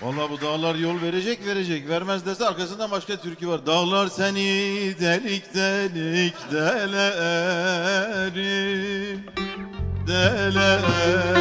Vallahi bu dağlar yol verecek. Vermez dese arkasından başka türkü var. Dağlar seni delik delik delerim. Delerim.